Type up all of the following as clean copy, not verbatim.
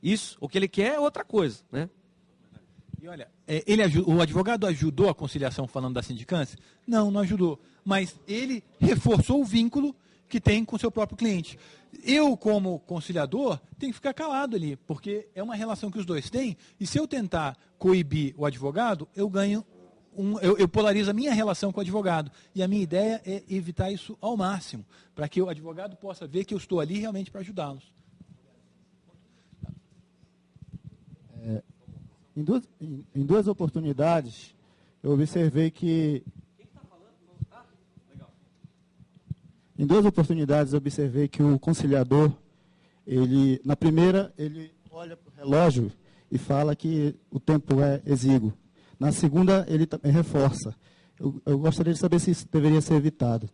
isso. O que ele quer é outra coisa, né? E olha, o advogado ajudou a conciliação falando da sindicância? Não, não ajudou. Mas ele reforçou o vínculo que tem com o seu próprio cliente. Eu, como conciliador, tenho que ficar calado ali, porque é uma relação que os dois têm, e se eu tentar coibir o advogado, eu ganho, eu polarizo a minha relação com o advogado. E a minha ideia é evitar isso ao máximo, para que o advogado possa ver que eu estou ali realmente para ajudá-los. Em duas oportunidades, eu observei que... Em duas oportunidades, eu observei que o conciliador, na primeira, ele olha para o relógio e fala que o tempo é exíguo. Na segunda, ele também reforça. Eu gostaria de saber se isso deveria ser evitado.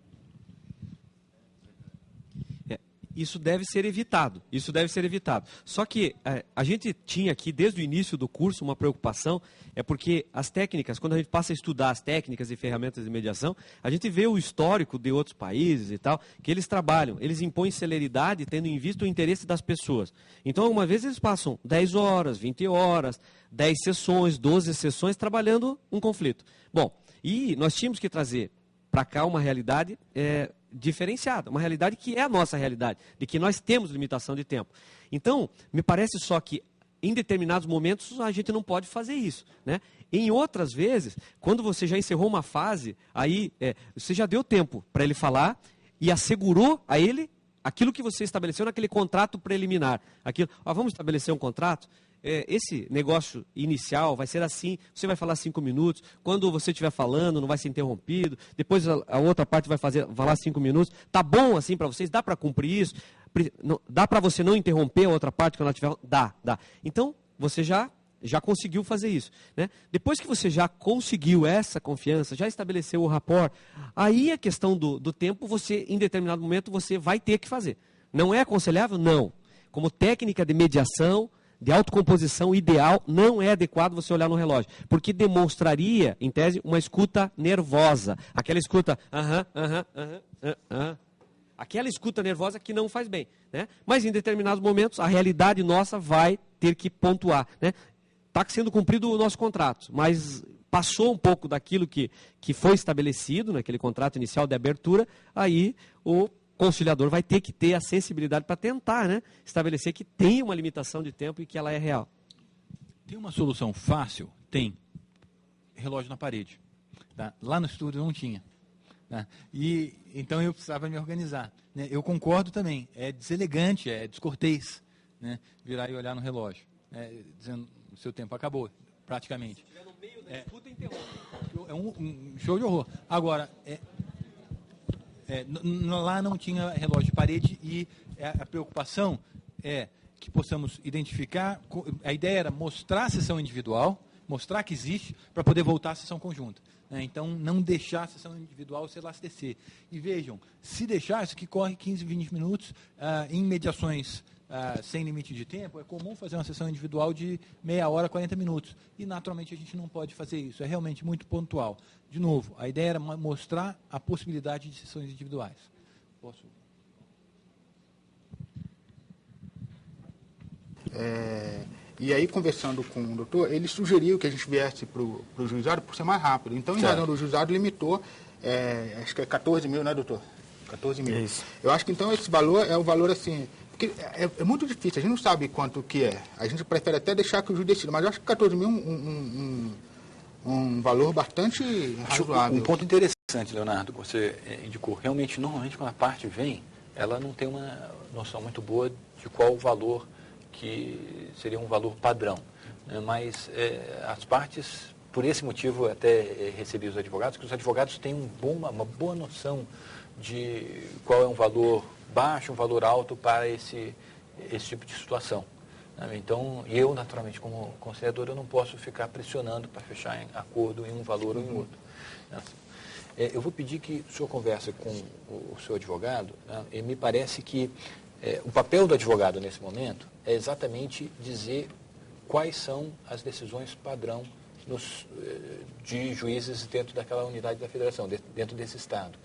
Isso deve ser evitado. Isso deve ser evitado. Só que a gente tinha aqui, desde o início do curso, uma preocupação, porque as técnicas, quando a gente passa a estudar as técnicas e ferramentas de mediação, a gente vê o histórico de outros países e tal, que eles trabalham, eles impõem celeridade tendo em vista o interesse das pessoas. Então, algumas vezes eles passam 10 horas, 20 horas, 10 sessões, 12 sessões trabalhando um conflito. Bom, e nós tínhamos que trazer para cá uma realidade diferenciada, uma realidade que é a nossa realidade, de que nós temos limitação de tempo. Então, me parece só que em determinados momentos a gente não pode fazer isso, né? Em outras vezes, quando você já encerrou uma fase, aí você já deu tempo para ele falar e assegurou a ele aquilo que você estabeleceu naquele contrato preliminar. Aquilo, vamos estabelecer um contrato? Esse negócio inicial vai ser assim, você vai falar 5 minutos, quando você estiver falando não vai ser interrompido, depois a outra parte vai falar 5 minutos, tá bom assim para vocês? Dá para cumprir isso? Dá para você não interromper a outra parte quando ela estiver... Dá. Então, você já conseguiu fazer isso, né? Depois que você já conseguiu essa confiança, já estabeleceu o rapport, aí a questão do tempo, você, em determinado momento, você vai ter que fazer. Não é aconselhável? Não. Como técnica de mediação, de autocomposição ideal, não é adequado você olhar no relógio, porque demonstraria, em tese, uma escuta nervosa. Aquela escuta, aquela escuta nervosa que não faz bem, né? Mas em determinados momentos, a realidade nossa vai ter que pontuar, né? Está sendo cumprido o nosso contrato, mas passou um pouco daquilo que foi estabelecido naquele contrato inicial de abertura, aí o conciliador vai ter que ter a sensibilidade para tentar, né, estabelecer que tem uma limitação de tempo e que ela é real. Tem uma solução fácil? Tem. Relógio na parede. Tá? Lá no estúdio não tinha. Tá? E então eu precisava me organizar. Né? Eu concordo também. É deselegante, é descortês, né, virar e olhar no relógio, né, dizendo o seu tempo acabou, praticamente. Se estiver no meio da disputa, interrompe. É um show de horror. Agora, lá não tinha relógio de parede e a preocupação é que possamos identificar, a ideia era mostrar a sessão individual, mostrar que existe, para poder voltar à sessão conjunta. Né? Então, não deixar a sessão individual se elastecer. E vejam, se deixar, isso que corre 15, 20 minutos, em mediações sem limite de tempo, é comum fazer uma sessão individual de meia hora, 40 minutos. E, naturalmente, a gente não pode fazer isso. É realmente muito pontual. De novo, a ideia era mostrar a possibilidade de sessões individuais. Posso? E aí, conversando com o doutor, ele sugeriu que a gente viesse para o juizado por ser mais rápido. Então, em razão do juizado, limitou, acho que é 14 mil, né, doutor? 14 mil. Isso. Eu acho que, então, esse valor é o valor, assim... Porque é muito difícil, a gente não sabe quanto que é. A gente prefere até deixar que o juiz decida, mas eu acho que 14 mil é um valor bastante razoável. Um ponto interessante, Leonardo, que você indicou. Realmente, normalmente, quando a parte vem, ela não tem uma noção muito boa de qual o valor que seria um valor padrão. Mas as partes, por esse motivo, até recebi os advogados, que os advogados têm uma boa noção de qual é um valor baixo, um valor alto para esse tipo de situação. Então, eu, naturalmente, como conciliador, eu não posso ficar pressionando para fechar em acordo em um valor ou em outro. Eu vou pedir que o senhor converse com o seu advogado, né? E me parece que o papel do advogado nesse momento é exatamente dizer quais são as decisões padrão de juízes dentro daquela unidade da federação, dentro desse Estado.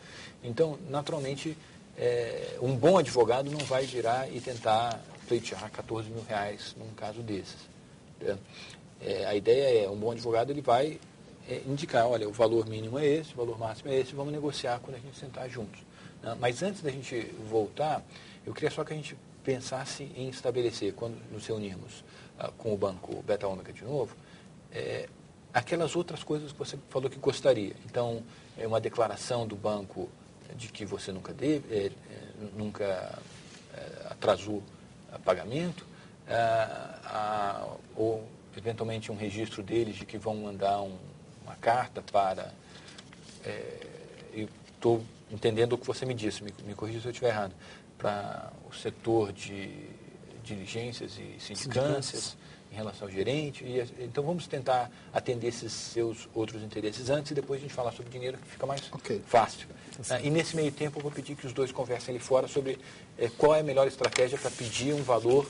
Então, naturalmente, um bom advogado não vai virar e tentar pleitear R$14 mil num caso desses. A ideia é, um bom advogado ele vai indicar, olha, o valor mínimo é esse, o valor máximo é esse, vamos negociar quando a gente sentar juntos. Né? Mas antes da gente voltar, eu queria só que a gente pensasse em estabelecer, quando nos reunirmos com o banco Beta Ômega de novo, aquelas outras coisas que você falou que gostaria. Então, uma declaração do banco de que você nunca atrasou pagamento, ou eventualmente um registro deles de que vão mandar uma carta para... eu estou entendendo o que você me disse, me corrija se eu estiver errado, para o setor de diligências e sindicâncias em relação ao gerente. Então vamos tentar atender esses seus outros interesses antes e depois a gente falar sobre dinheiro, que fica mais fácil. E nesse meio tempo eu vou pedir que os dois conversem ali fora sobre qual é a melhor estratégia para pedir um valor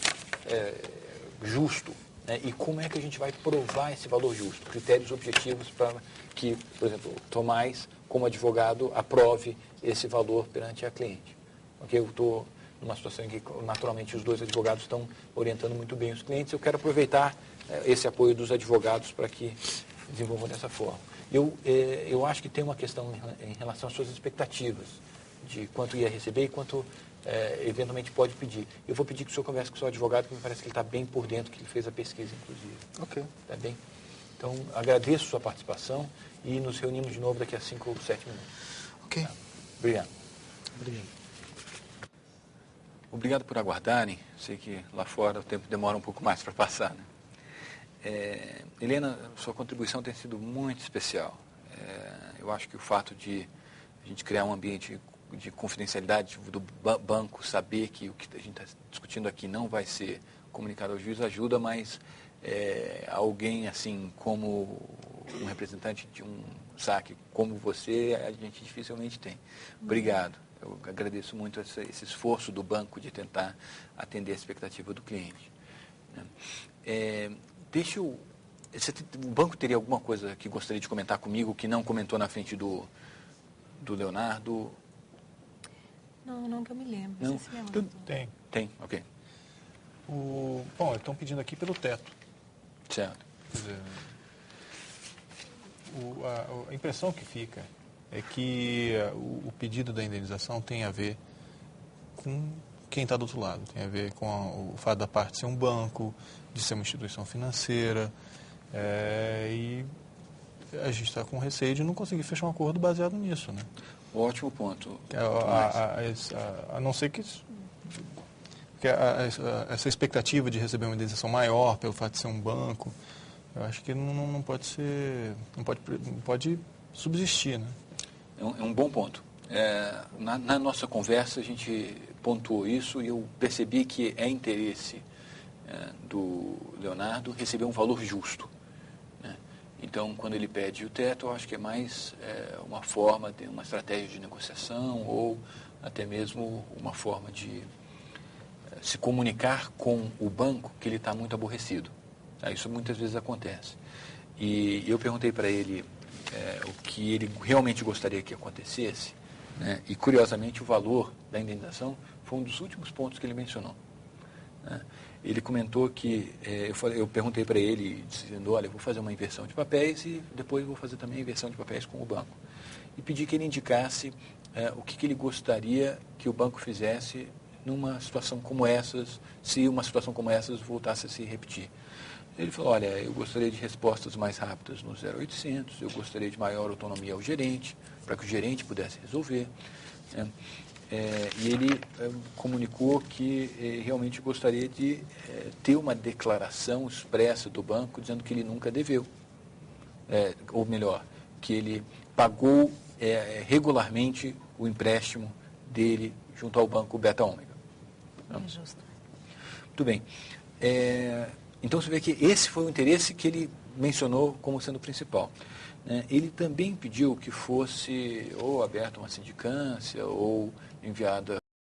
justo, né? E como é que a gente vai provar esse valor justo, critérios objetivos para que, por exemplo, o Tomás, como advogado, aprove esse valor perante a cliente. Okay? Eu estou numa situação em que, naturalmente, os dois advogados estão orientando muito bem os clientes. Eu quero aproveitar esse apoio dos advogados para que desenvolvam dessa forma. Eu acho que tem uma questão em relação às suas expectativas, de quanto ia receber e quanto eventualmente pode pedir. Eu vou pedir que o senhor converse com o seu advogado, que me parece que ele está bem por dentro, que ele fez a pesquisa, inclusive. Ok. Está bem? Então, agradeço a sua participação e nos reunimos de novo daqui a 5 ou 7 minutos. Ok. Tá? Obrigado. Obrigado por aguardarem. Sei que lá fora o tempo demora um pouco mais para passar, né? Helena, sua contribuição tem sido muito especial. Eu acho que o fato de a gente criar um ambiente de confidencialidade do banco, saber que o que a gente está discutindo aqui não vai ser comunicado ao juiz ajuda, mas alguém assim como um representante de um saque como você, a gente dificilmente tem. Obrigado. Eu agradeço muito esse esforço do banco de tentar atender a expectativa do cliente. O banco teria alguma coisa que gostaria de comentar comigo que não comentou na frente do Leonardo? Não que eu me lembro. Não? Se lembra, Tem. Ok. Bom, eles estão pedindo aqui pelo teto. Certo. Quer dizer, a impressão que fica é que o pedido da indenização tem a ver com quem está do outro lado. Tem a ver com o fato da parte ser um banco, de ser uma instituição financeira. E a gente está com receio de não conseguir fechar um acordo baseado nisso, né? Ótimo ponto. A não ser que essa expectativa de receber uma indenização maior pelo fato de ser um banco, eu acho que não pode ser, não pode subsistir, né? É um bom ponto. Na nossa conversa a gente pontuou isso e eu percebi que é interesse do Leonardo receber um valor justo. Então, quando ele pede o teto, eu acho que é mais uma forma de uma estratégia de negociação ou até mesmo uma forma de se comunicar com o banco que ele está muito aborrecido. Isso muitas vezes acontece. E eu perguntei para ele o que ele realmente gostaria que acontecesse, né? E, curiosamente, o valor da indenização foi um dos últimos pontos que ele mencionou. Né? Ele comentou que, eu perguntei para ele, dizendo, olha, eu vou fazer uma inversão de papéis e depois vou fazer também a inversão de papéis com o banco. E pedi que ele indicasse o que ele gostaria que o banco fizesse numa situação como essas, se uma situação como essas voltasse a se repetir. Ele falou, olha, eu gostaria de respostas mais rápidas no 0800, eu gostaria de maior autonomia ao gerente, para que o gerente pudesse resolver. Né? E ele comunicou que realmente gostaria de ter uma declaração expressa do banco dizendo que ele nunca deveu. Ou melhor, que ele pagou regularmente o empréstimo dele junto ao banco Beta Ômega. É justo. Muito bem. Então você vê que esse foi o interesse que ele mencionou como sendo o principal. Ele também pediu que fosse ou aberta uma sindicância ou enviada